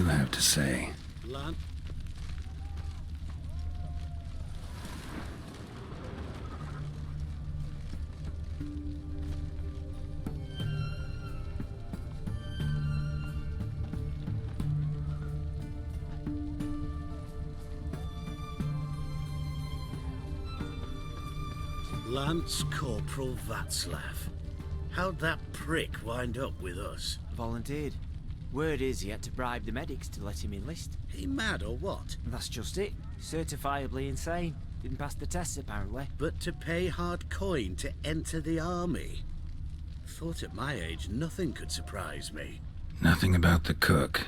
have to say? Lance Corporal Václav. How'd that prick wind up with us? Volunteered. Word is he had to bribe the medics to let him enlist. He mad or what? That's just it. Certifiably insane. Didn't pass the tests apparently. But to pay hard coin to enter the army? Thought at my age nothing could surprise me. Nothing about the cook.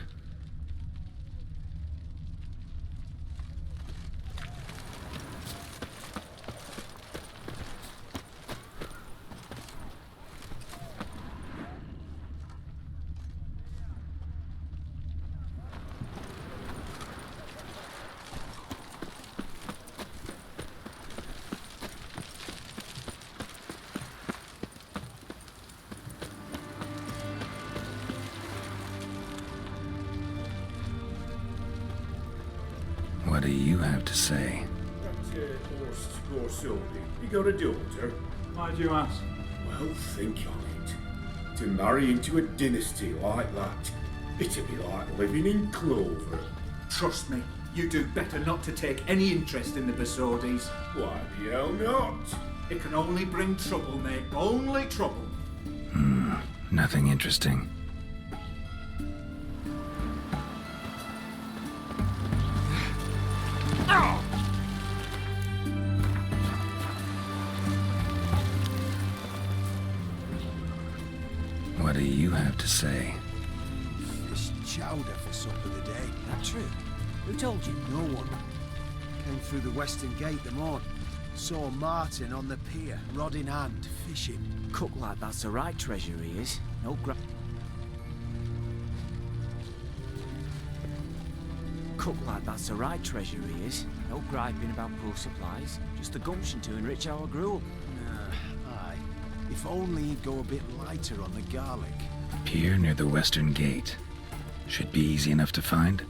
What do you have to say? You got a daughter? Why'd you ask? Well, think on it. To marry into a dynasty like that, it'd be like living in clover. Trust me, you do better not to take any interest in the Basodis. Why the hell not? It can only bring trouble, mate. Only trouble. Nothing interesting. What do you have to say? Fish chowder for supper today. That true? Who told you? No one. Came through the western gate the morn. Saw Martin on the pier, rod in hand, fishing. Cook like that's the right treasure he is. No Cook like that's the right treasure he is. No griping about poor supplies. Just the gumption to enrich our gruel. Aye. If only he'd go a bit lighter on the garlic. Pier near the western gate. Should be easy enough to find.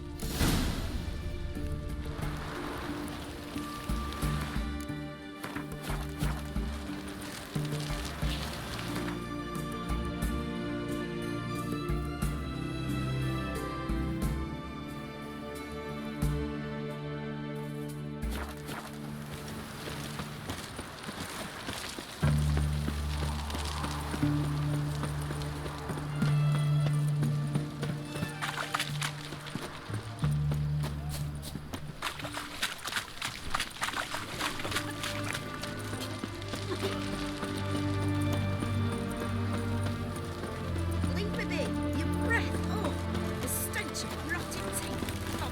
Leave me be. Your breath. Oh, the stench of rotting teeth. Oh.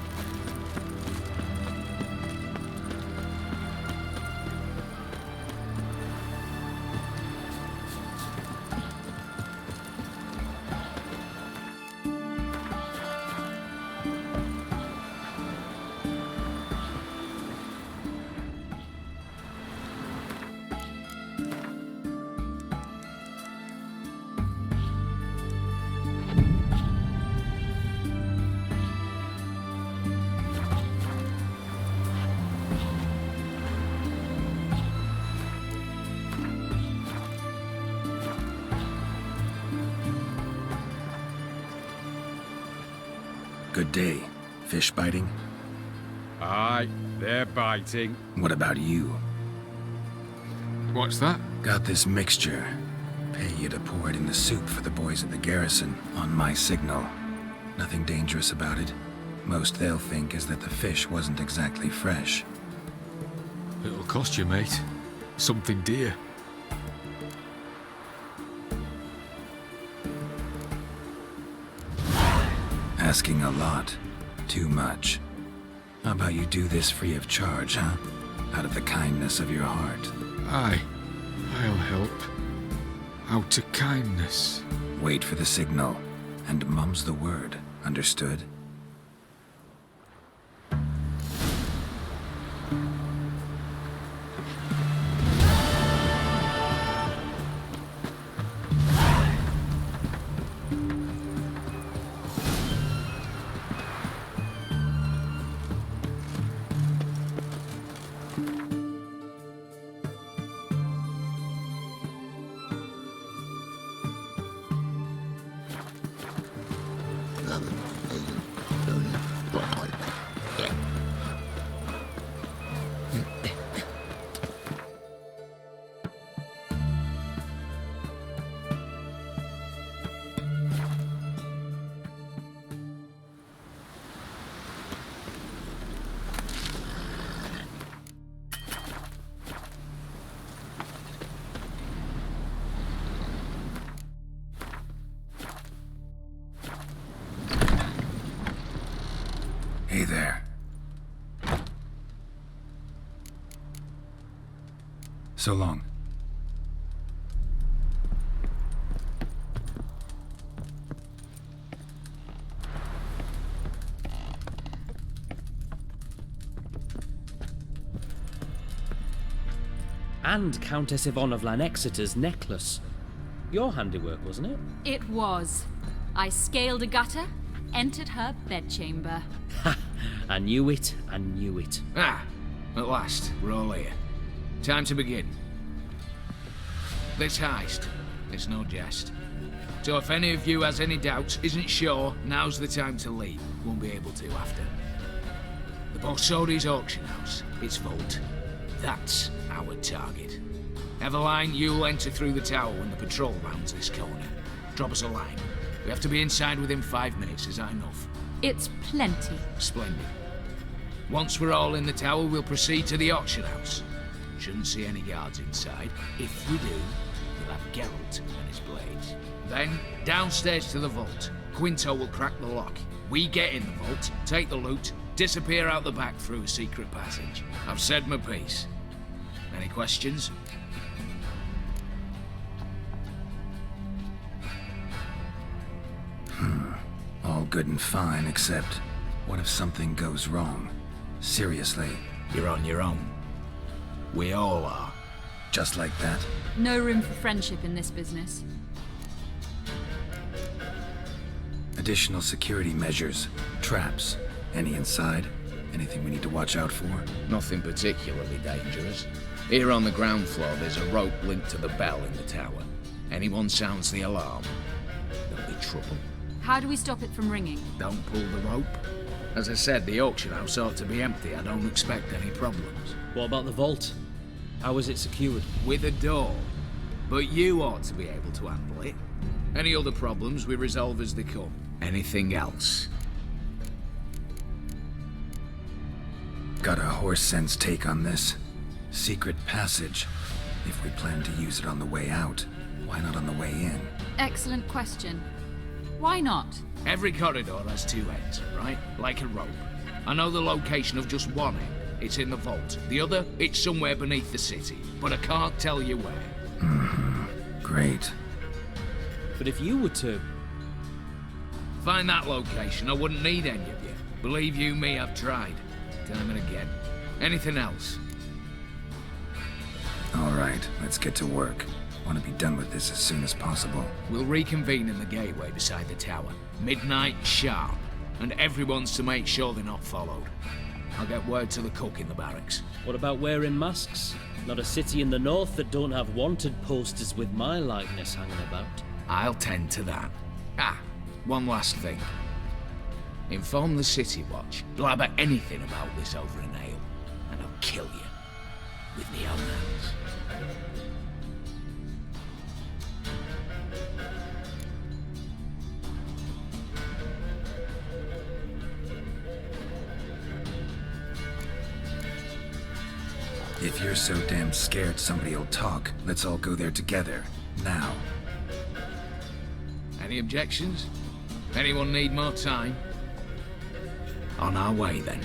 Good day. Fish biting? Aye, they're biting. What about you? What's that? Got this mixture. Pay you to pour it in the soup for the boys at the garrison, on my signal. Nothing dangerous about it. Most they'll think is that the fish wasn't exactly fresh. It'll cost you, mate. Something dear. Asking a lot. Too much. How about you do this free of charge, huh? Out of the kindness of your heart. Aye, I'll help. Out of kindness. Wait for the signal, and mum's the word. Understood? So long. And Countess Yvonne of Lanexeter's necklace. Your handiwork, wasn't it? It was. I scaled a gutter, entered her bedchamber. Ha! I knew it, I knew it. Ah, at last, we're all here. Time to begin. This heist, it's no jest. So if any of you has any doubts, isn't sure, now's the time to leave. Won't be able to after. The Borsodi's auction house, its vault. That's our target. Eveline, you'll enter through the tower when the patrol rounds this corner. Drop us a line. We have to be inside within 5 minutes, is that enough? It's plenty. Splendid. Once we're all in the tower, we'll proceed to the auction house. Shouldn't see any guards inside. If we do, we'll have Geralt and his blades. Then, downstairs to the vault. Quinto will crack the lock. We get in the vault, take the loot, disappear out the back through a secret passage. I've said my piece. Any questions? All good and fine, except what if something goes wrong? Seriously. You're on your own. We all are. Just like that? No room for friendship in this business. Additional security measures. Traps. Any inside? Anything we need to watch out for? Nothing particularly dangerous. Here on the ground floor, there's a rope linked to the bell in the tower. Anyone sounds the alarm, there'll be trouble. How do we stop it from ringing? Don't pull the rope. As I said, the auction house ought to be empty. I don't expect any problems. What about the vault? How is it secured? With a door. But you ought to be able to handle it. Any other problems we resolve as they come. Anything else? Got a horse sense take on this. Secret passage. If we plan to use it on the way out, why not on the way in? Excellent question. Why not? Every corridor has two ends, right? Like a rope. I know the location of just one end. It's in the vault. The other, it's somewhere beneath the city. But I can't tell you where. Great. But if you were to... find that location, I wouldn't need any of you. Believe you me, I've tried. Time and again. Anything else? All right, let's get to work. Want to be done with this as soon as possible. We'll reconvene in the gateway beside the tower. Midnight sharp. And everyone's to make sure they're not followed. I'll get word to the cook in the barracks. What about wearing masks? Not a city in the north that don't have wanted posters with my likeness hanging about. I'll tend to that. Ah, one last thing. Inform the City Watch. Blabber anything about this over an ale, and I'll kill you. With my own hands. If you're so damn scared somebody'll talk, let's all go there together. Now. Any objections? Anyone need more time? On our way, then.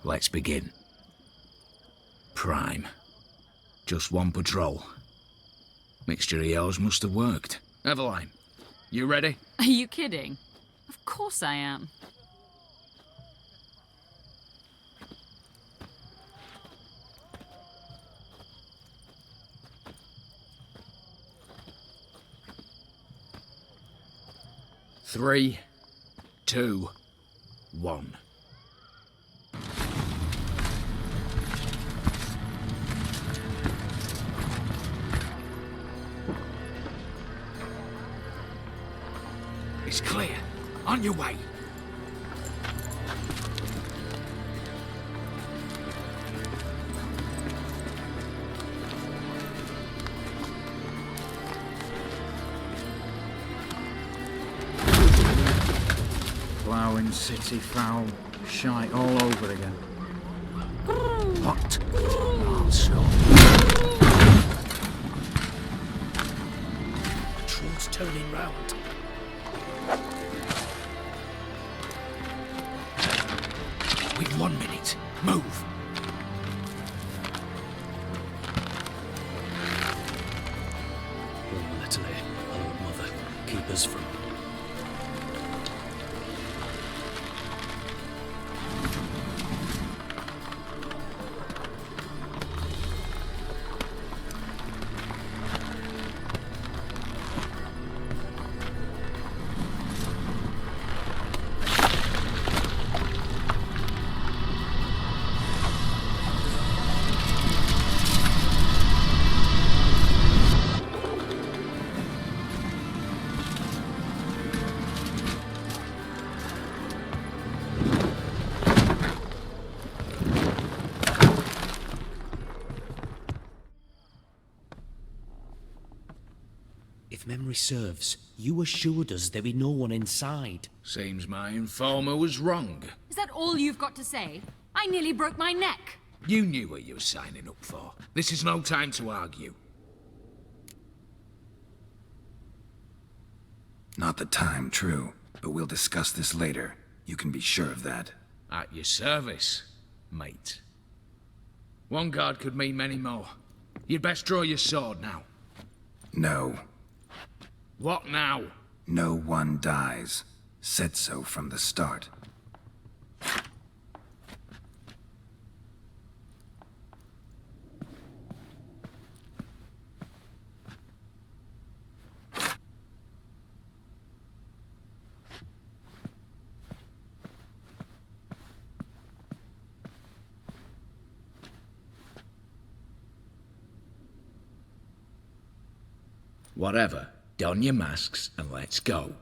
Let's begin. Prime. Just one patrol. Mixture of yours must have worked. Eveline, you ready? Are you kidding? Of course I am. Three, 2, 1. It's clear. On your way. Ploughing city foul. Shite all over again. What? Also. turning round. We've 1 minute. Move. Oh, Natalie, oh, mother, keep us from... If memory serves, you assured us there be no one inside. Seems my informer was wrong. Is that all you've got to say? I nearly broke my neck. You knew what you were signing up for. This is no time to argue. Not the time, true. But we'll discuss this later. You can be sure of that. At your service, mate. One guard could mean many more. You'd best draw your sword now. No. What now? No one dies. Said so from the start. Whatever. Don your masks and let's go.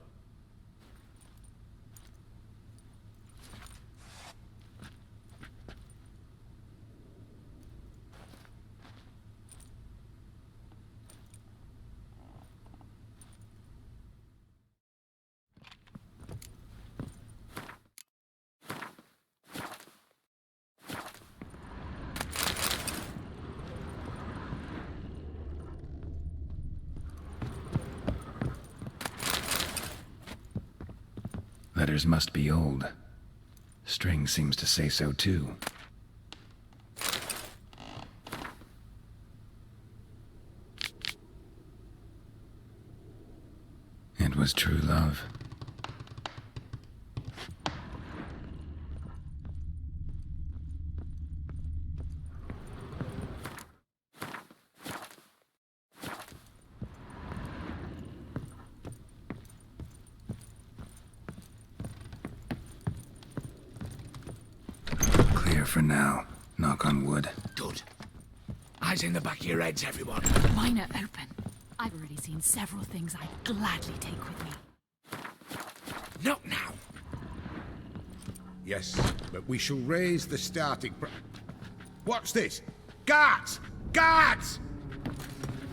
Letters must be old. String seems to say so too. It was true love. For now. Knock on wood. Good. Eyes in the back of your heads, everyone. Mine are open. I've already seen several things I'd gladly take with me. Not now. Yes, but we shall raise the starting What's this? Guards! Guards!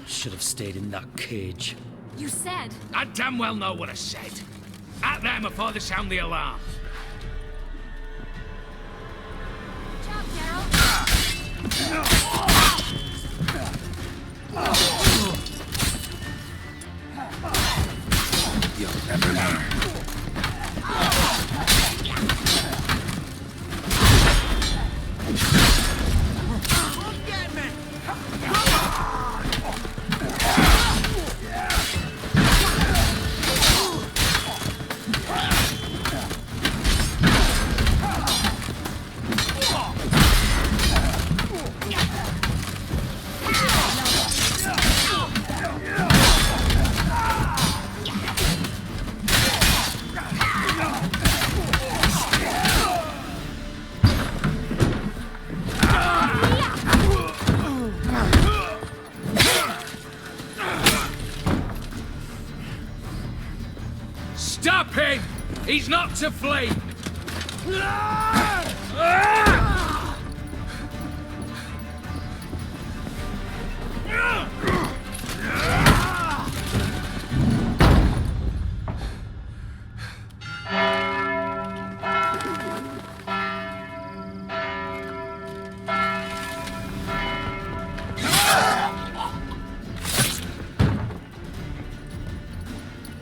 Should have stayed in that cage. You said... I damn well know what I said. At them before they sound the alarm. You'll never learn. Stop him! He's not to flee!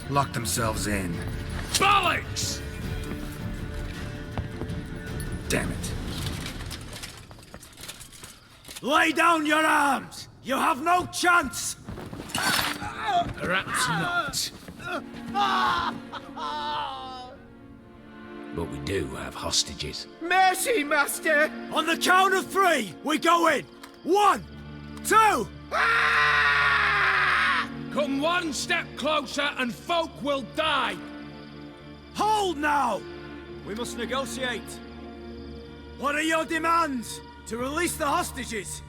locked themselves in. Bollocks! Damn it. Lay down your arms! You have no chance! Perhaps not. But we do have hostages. Mercy, Master! On the count of 3, we go in! 1, 2... Come one step closer and folk will die! Hold now! We must negotiate. What are your demands? To release the hostages?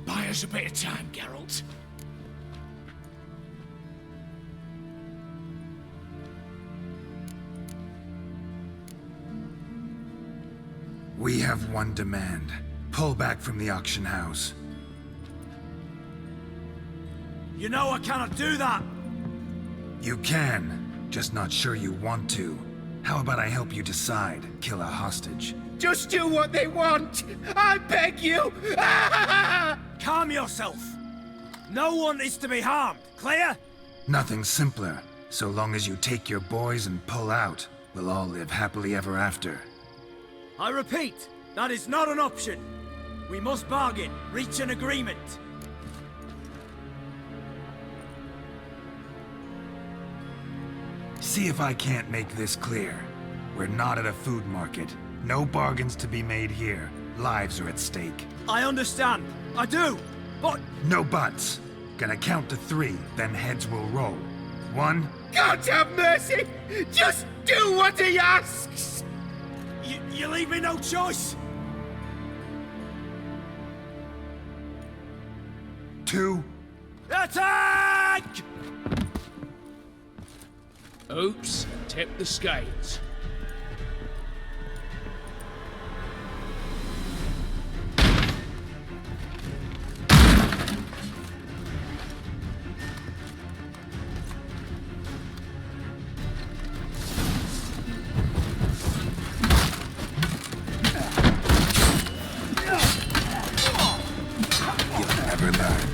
Buy us a bit of time, Geralt. We have one demand. Pull back from the auction house. You know I cannot do that! You can, just not sure you want to. How about I help you decide, kill a hostage? Just do what they want! I beg you! Calm yourself! No one is to be harmed, clear? Nothing simpler. So long as you take your boys and pull out, we'll all live happily ever after. I repeat, that is not an option. We must bargain, reach an agreement. See if I can't make this clear. We're not at a food market. No bargains to be made here. Lives are at stake. I understand. I do. But... No buts. Gonna count to 3, then heads will roll. 1... God have mercy! Just do what he asks! You leave me no choice! 2... Attack! Oops, tip the scales. You'll never learn.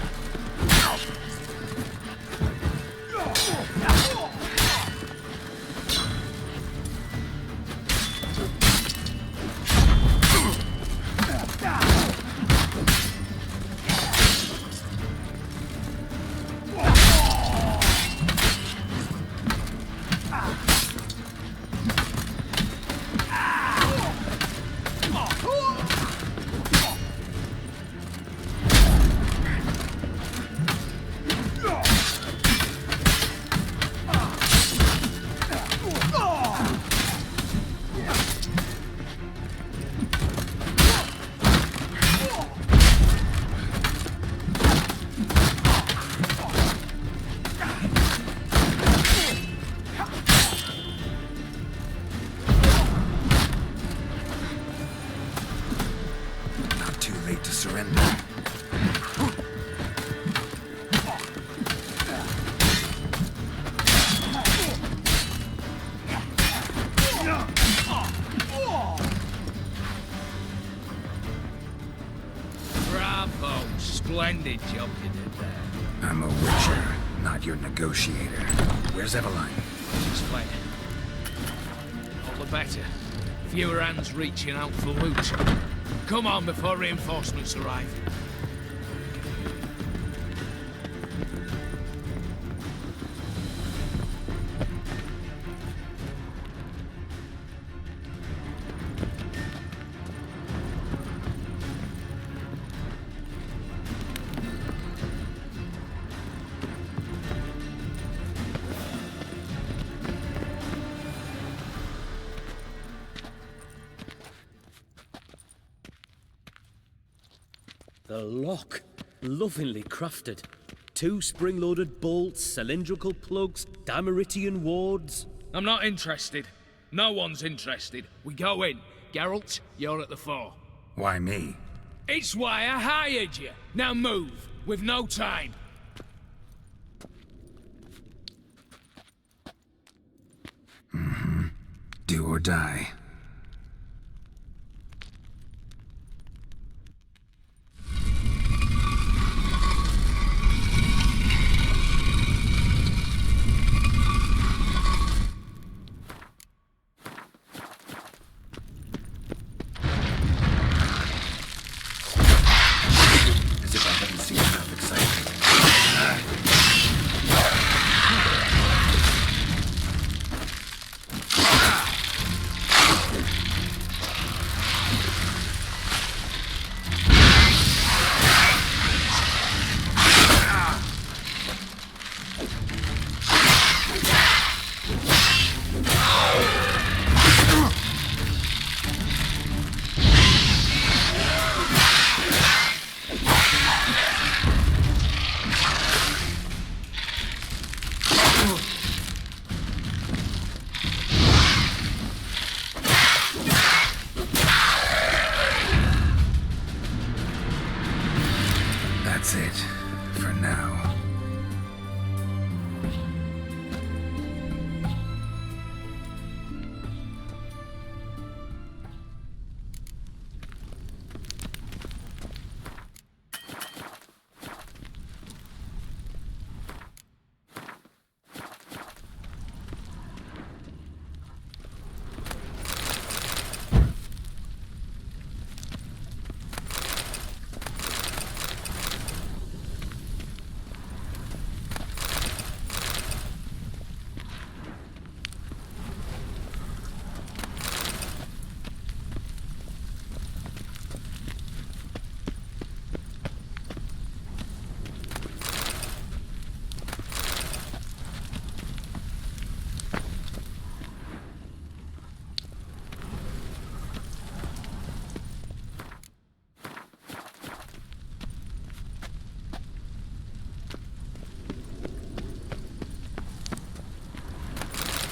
Splendid job you did there. I'm a witcher, not your negotiator. Where's Eveline? She's fled. All the better. Fewer hands reaching out for loot. Come on before reinforcements arrive. The lock. Lovingly crafted. 2 spring-loaded bolts, cylindrical plugs, Dameritian wards. I'm not interested. No one's interested. We go in. Geralt, you're at the fore. Why me? It's why I hired you. Now move. We've no time. Do or die. That's it, for now.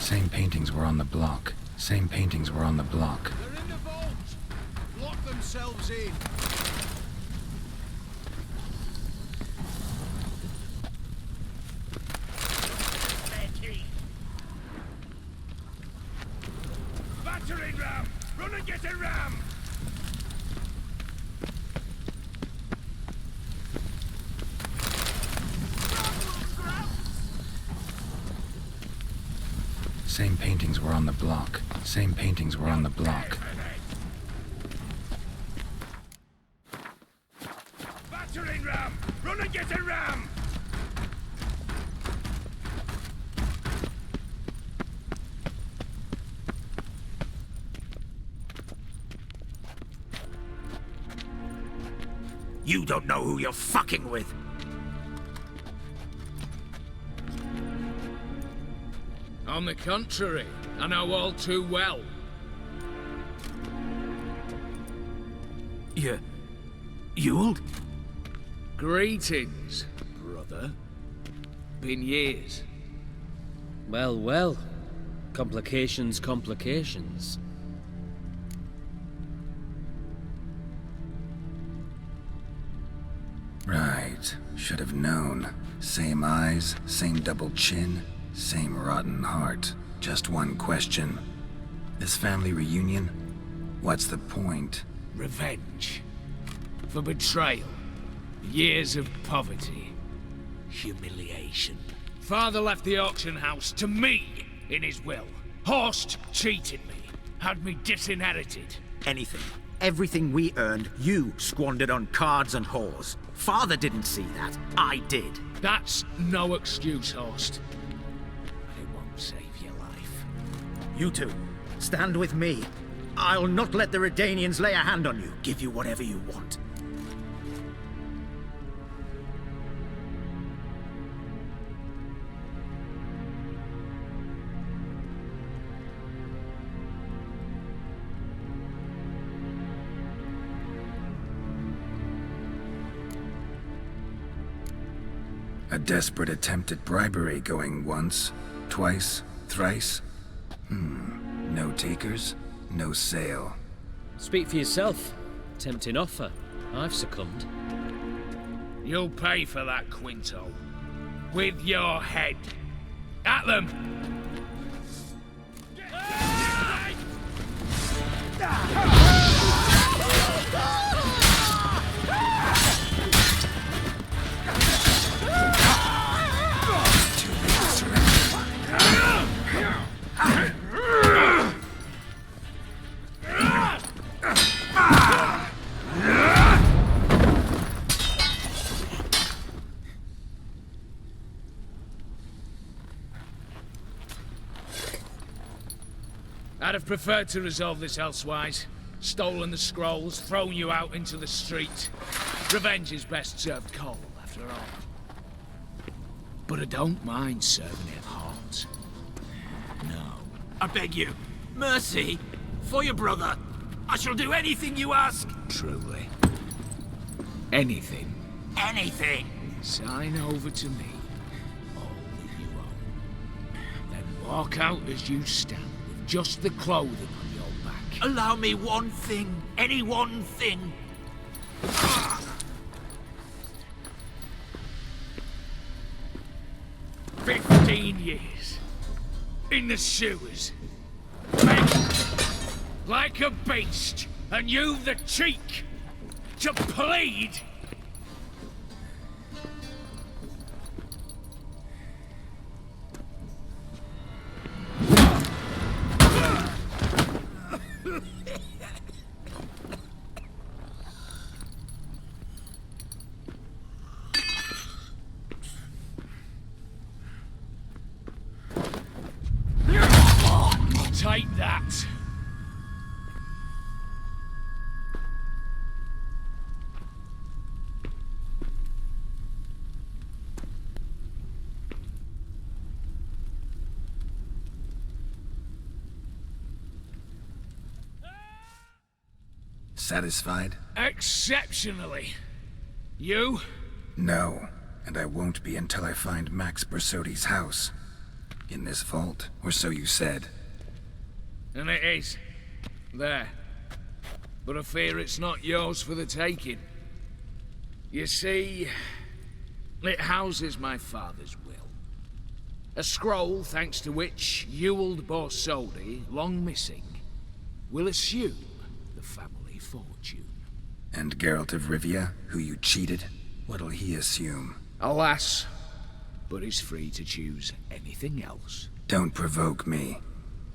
Same paintings were on the block. Same paintings were on the block. They're in the vault! Lock themselves in! Battering ram! Run and get a ram! Same paintings were on the block. Same paintings were on the block. Battering ram! Run and get a ram! You don't know who you're fucking with. On the contrary, I know all too well. You'll? Greetings, brother. Been years. Well, well. Complications, complications. Right. Should have known. Same eyes, same double chin, same rotten heart. Just one question. This family reunion? What's the point? Revenge. For betrayal. Years of poverty. Humiliation. Father left the auction house to me in his will. Horst cheated me. Had me disinherited. Anything. Everything we earned, you squandered on cards and whores. Father didn't see that. I did. That's no excuse, Horst. But it won't save your life. You two, stand with me. I'll not let the Redanians lay a hand on you. Give you whatever you want. A desperate attempt at bribery going once, twice, thrice? No takers, no sale. Speak for yourself. Tempting offer. I've succumbed. You'll pay for that, Quinto. With your head. At them! I'd have preferred to resolve this elsewise. Stolen the scrolls, thrown you out into the street. Revenge is best served cold, after all. But I don't mind serving it hot. No. I beg you, mercy, for your brother. I shall do anything you ask. Truly. Anything. Anything. Sign over to me. All that you own. Then walk out as you stand, with just the clothing on your back. Allow me one thing. Any one thing. 15 years. In the sewers. Begging like a beast. And you've the cheek to plead. Take that. Satisfied? Exceptionally. You? No, and I won't be until I find Max Bersodi's house. In this vault, or so you said. And it is. There. But I fear it's not yours for the taking. You see, it houses my father's will. A scroll thanks to which Ewald Borsodi, long missing, will assume the family fortune. And Geralt of Rivia, who you cheated? What'll he assume? Alas, but he's free to choose anything else. Don't provoke me.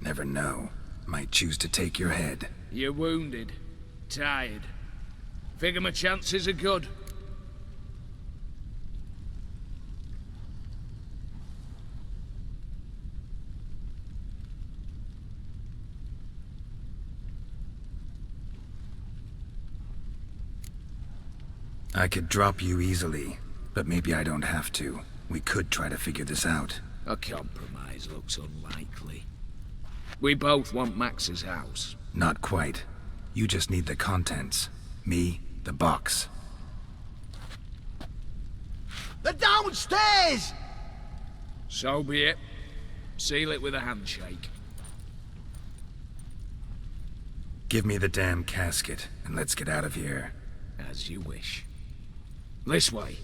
Never know. Might choose to take your head. You're wounded. Tired. Figure my chances are good. I could drop you easily, but maybe I don't have to. We could try to figure this out. A compromise looks unlikely. We both want Max's house. Not quite. You just need the contents. Me, the box. They're downstairs! So be it. Seal it with a handshake. Give me the damn casket, and let's get out of here. As you wish. This way.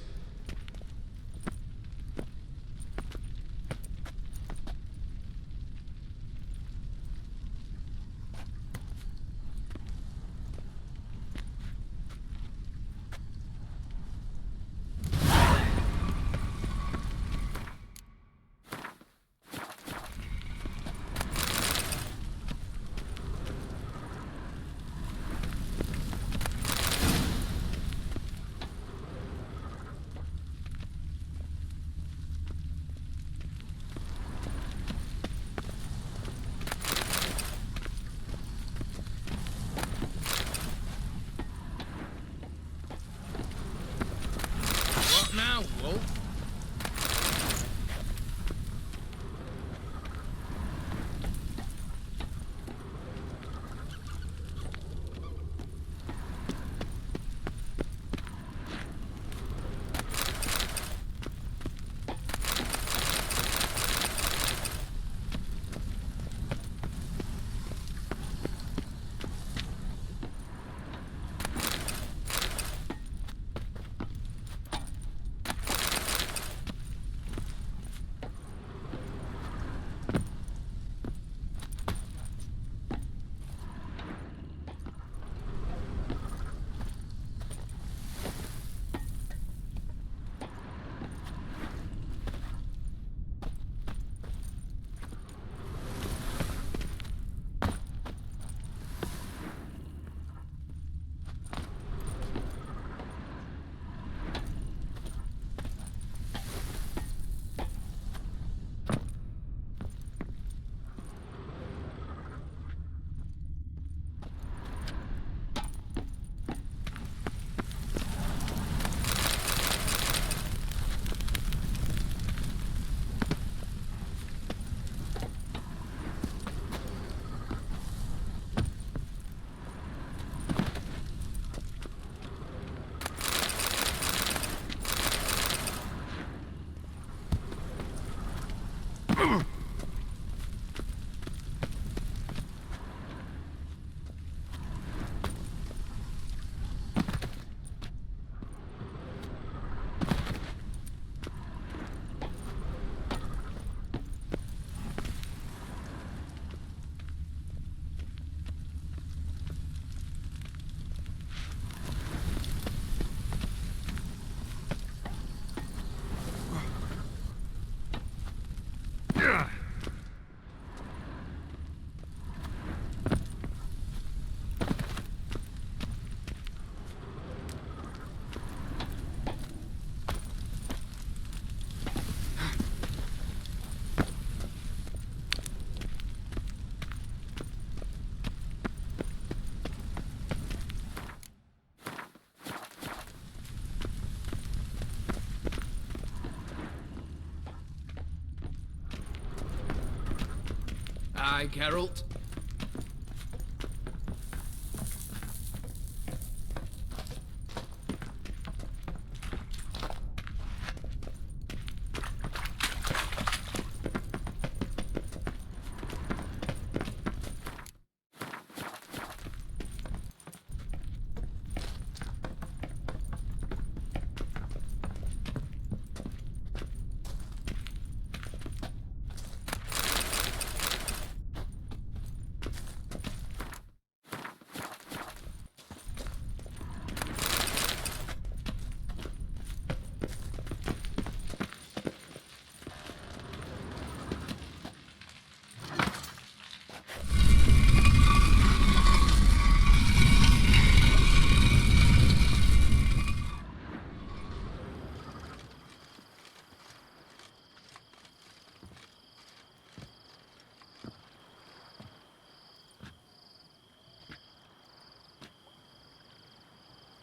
Now, Wolf. Aye, Geralt.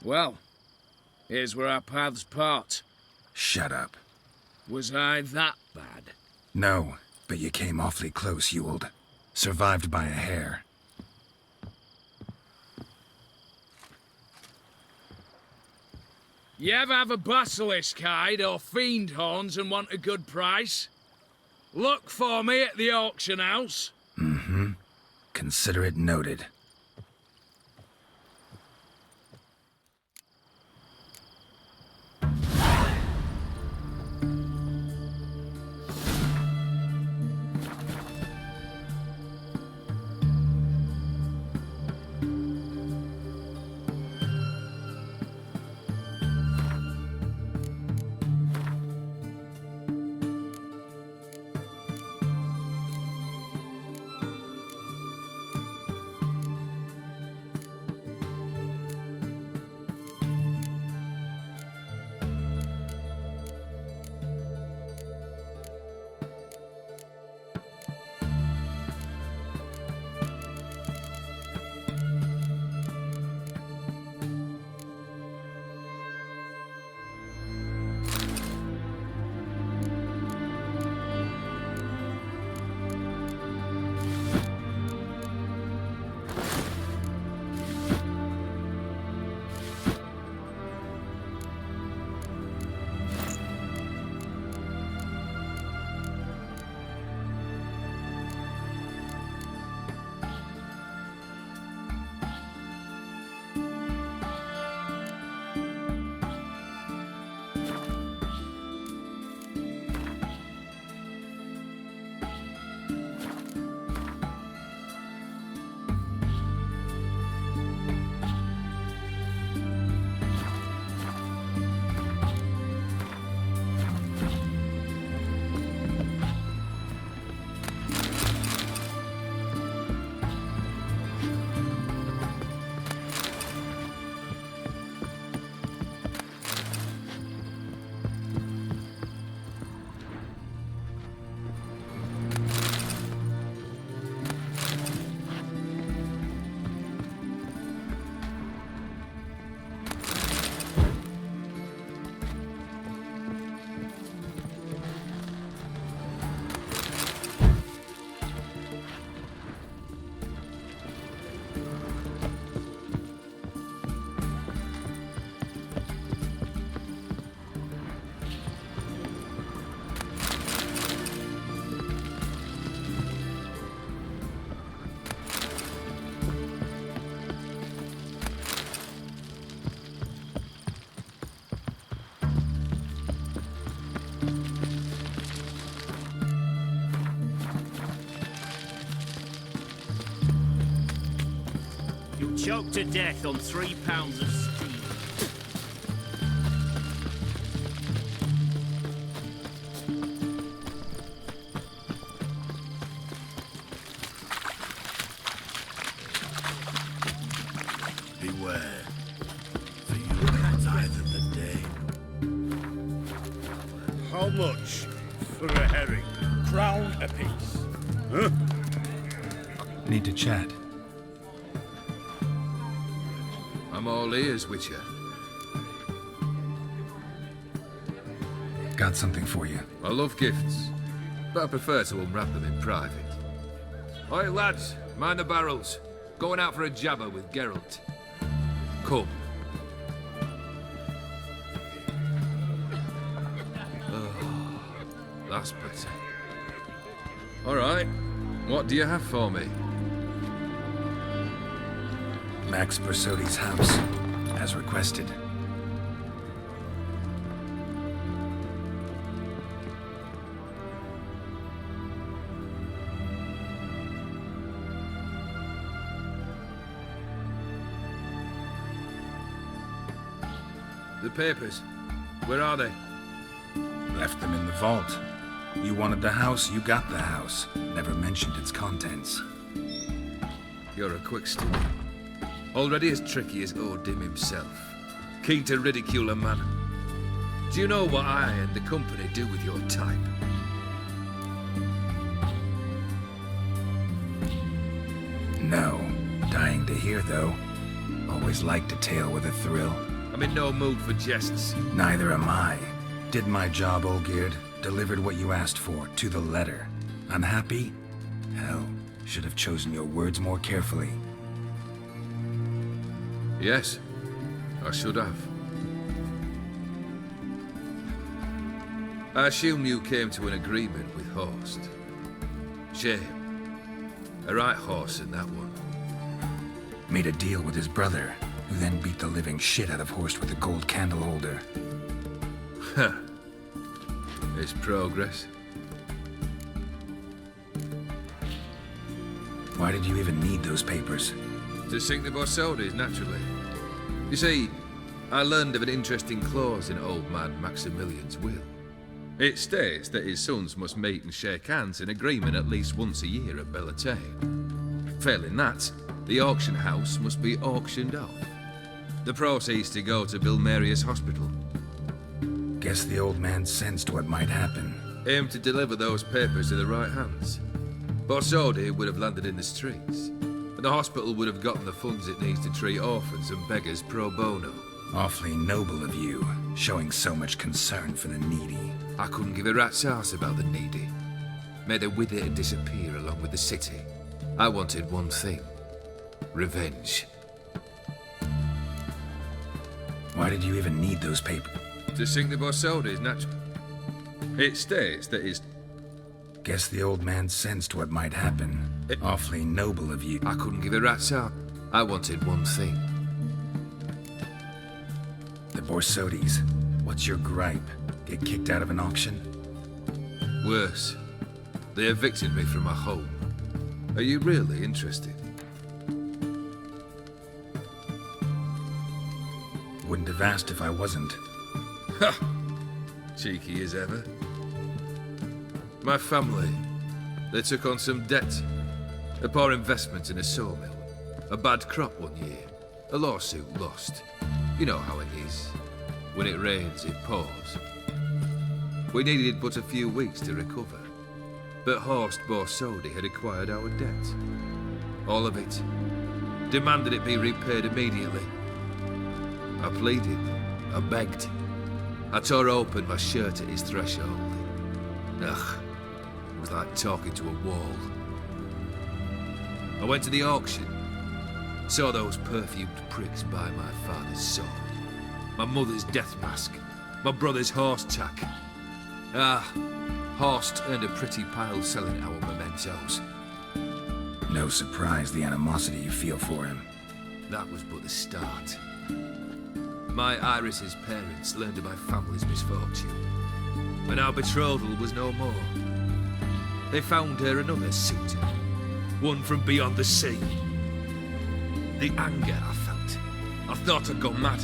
Well, here's where our paths part. Shut up. Was I that bad? No, but you came awfully close, Ewald. Survived by a hair. You ever have a basilisk hide or fiend horns and want a good price? Look for me at the auction house. Mm-hmm. Consider it noted. Choked to death on 3 pounds of steam. Beware, for you are neither the day. How much for a herring? Crown apiece. Huh? Need to chat. I'm all ears, Witcher. Got something for you. I love gifts, but I prefer to unwrap them in private. Oi, lads, mind the barrels. Going out for a jabber with Geralt. Come. Oh, that's better. Alright, what do you have for me? Max Bersodi's house, as requested. The papers, where are they? Left them in the vault. You wanted the house, you got the house. Never mentioned its contents. You're a quick student. Already as tricky as Odin himself. Keen to ridicule a man. Do you know what I and the company do with your type? No. Dying to hear, though. Always liked a tale with a thrill. I'm in no mood for jests. Neither am I. Did my job, Olgierd. Delivered what you asked for, to the letter. Unhappy? Hell, should have chosen your words more carefully. Yes, I should have. I assume you came to an agreement with Horst. Shame. A right horse in that one. Made a deal with his brother, who then beat the living shit out of Horst with a gold candle holder. Huh. It's progress. Why did you even need those papers? To sink the Borsodis, naturally. You see, I learned of an interesting clause in old man Maximilian's will. It states that his sons must meet and shake hands in agreement at least once a year at Bellatane. Failing that, the auction house must be auctioned off. The proceeds to go to Bill Marius Hospital. Guess the old man sensed what might happen. Aimed to deliver those papers to the right hands. Borsodi would have landed in the streets, and the hospital would have gotten the funds it needs to treat orphans and beggars pro bono. Awfully noble of you, showing so much concern for the needy. I couldn't give a rat's ass about the needy. Made the wither disappear along with the city. I wanted one thing. Revenge. Why did you even need those papers? To sink the Borsodis, naturally. It states that his... Guess the old man sensed what might happen. Awfully noble of you. I couldn't give a rat's ass. I wanted one thing. The Borsodis. What's your gripe? Get kicked out of an auction? Worse. They evicted me from my home. Are you really interested? Wouldn't have asked if I wasn't. Ha! Cheeky as ever. My family, they took on some debt. A poor investment in a sawmill. A bad crop one year. A lawsuit lost. You know how it is. When it rains, it pours. We needed but a few weeks to recover. But Horst Borsodi had acquired our debt. All of it. Demanded it be repaid immediately. I pleaded. I begged. I tore open my shirt at his threshold. Ugh. It was like talking to a wall. I went to the auction. Saw those perfumed pricks buy my father's sword. My mother's death mask. My brother's horse tack. Ah, Horst earned a pretty pile selling our mementos. No surprise the animosity you feel for him. That was but the start. My Iris's parents learned of my family's misfortune. And our betrothal was no more. They found her another suitor. One from beyond the sea. The anger I felt. I thought I'd gone mad.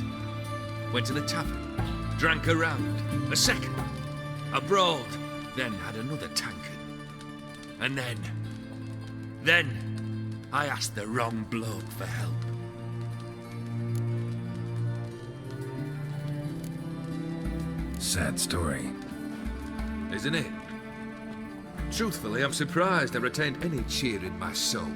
Went to the tavern. Drank a round. A second. Abroad. Then had another tankard. And then I asked the wrong bloke for help. Sad story. Isn't it? Truthfully, I'm surprised I retained any cheer in my soul.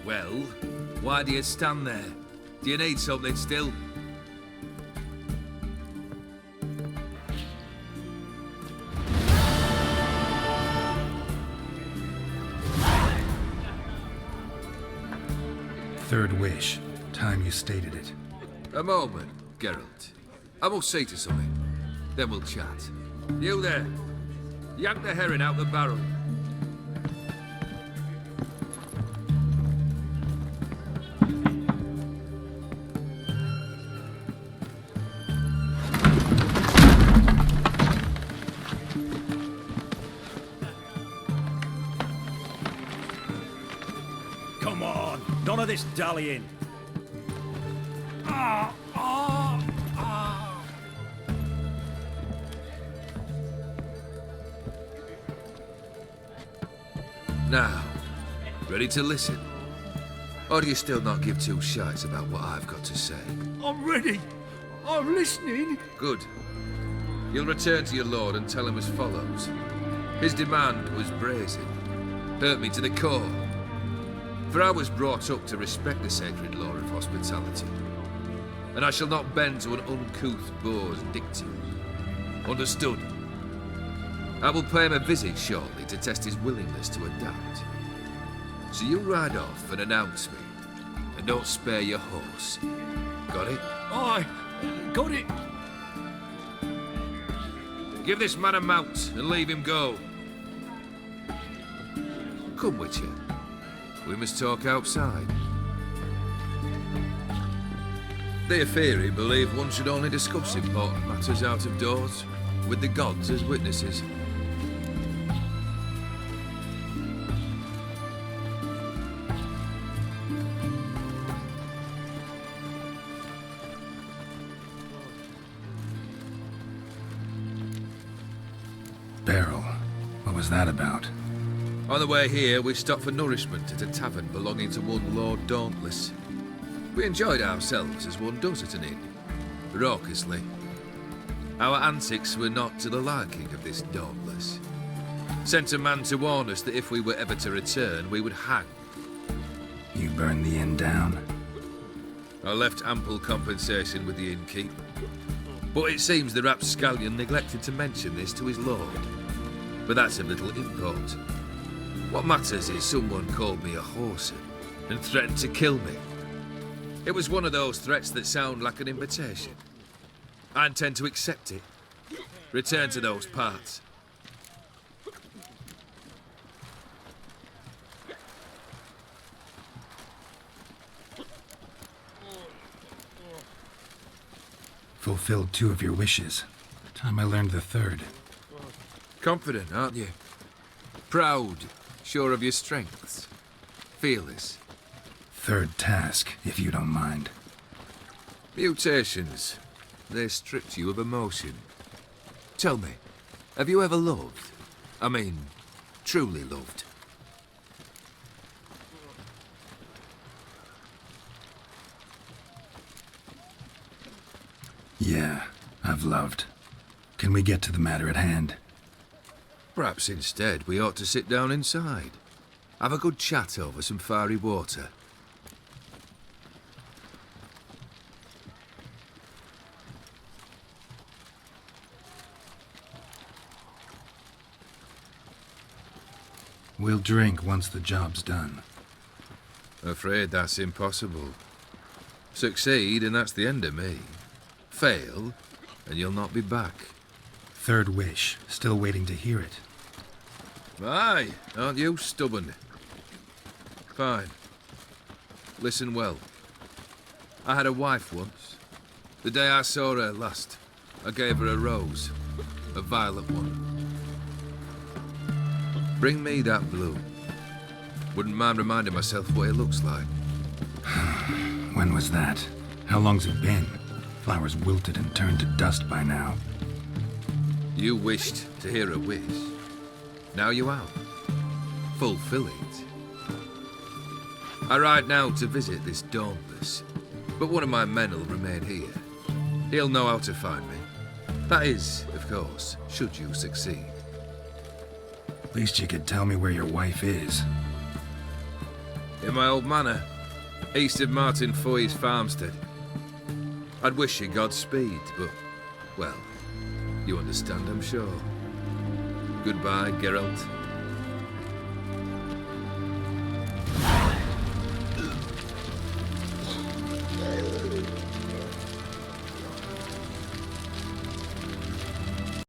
Well, why do you stand there? Do you need something still? Third wish. Time you stated it. A moment, Geralt. I must say to something. Then we'll chat. You there. Yank the herring out the barrel. Come on, none of this dallying. Now, ready to listen? Or do you still not give two shites about what I've got to say? I'm ready. I'm listening. Good. You'll return to your lord and tell him as follows. His demand was brazen. Hurt me to the core. For I was brought up to respect the sacred law of hospitality. And I shall not bend to an uncouth boor's dictum. Understood? I will pay him a visit shortly to test his willingness to adapt. So you ride off and announce me. And don't spare your horse. Got it? Aye, got it. Give this man a mount and leave him go. Come, Witcher. We must talk outside. The Aetheri believe one should only discuss important matters out of doors, with the gods as witnesses. Barrel. What was that about? On the way here, we stopped for nourishment at a tavern belonging to one Lord Dauntless. We enjoyed ourselves as one does at an inn, raucously. Our antics were not to the liking of this Dauntless. Sent a man to warn us that if we were ever to return, we would hang. You burned the inn down? I left ample compensation with the innkeep. But it seems the rapscallion neglected to mention this to his lord. But that's of little import. What matters is someone called me a whoreson and threatened to kill me. It was one of those threats that sound like an invitation. I intend to accept it. Return to those parts. Fulfilled 2 of your wishes. Time I learned the 3rd. Confident, aren't you? Proud, sure of your strengths. Fearless. 3rd task, if you don't mind. Mutations. They stripped you of emotion. Tell me, have you ever loved? I mean, truly loved? Yeah, I've loved. Can we get to the matter at hand? Perhaps instead we ought to sit down inside. Have a good chat over some fiery water. We'll drink once the job's done. Afraid that's impossible. Succeed and that's the end of me. Fail and you'll not be back. 3rd wish. Still waiting to hear it. Aye, aren't you stubborn? Fine. Listen well. I had a wife once. The day I saw her last, I gave her a rose. A violet one. Bring me that blue. Wouldn't mind reminding myself what it looks like. When was that? How long's it been? Flowers wilted and turned to dust by now. You wished to hear a wish. Now you have. Fulfill it. I ride now to visit this Dauntless, but one of my men will remain here. He'll know how to find me. That is, of course, should you succeed. Least you could tell me where your wife is. In my old manor, east of Martin Foy's farmstead. I'd wish you Godspeed, but, well, you understand, I'm sure. Goodbye, Geralt.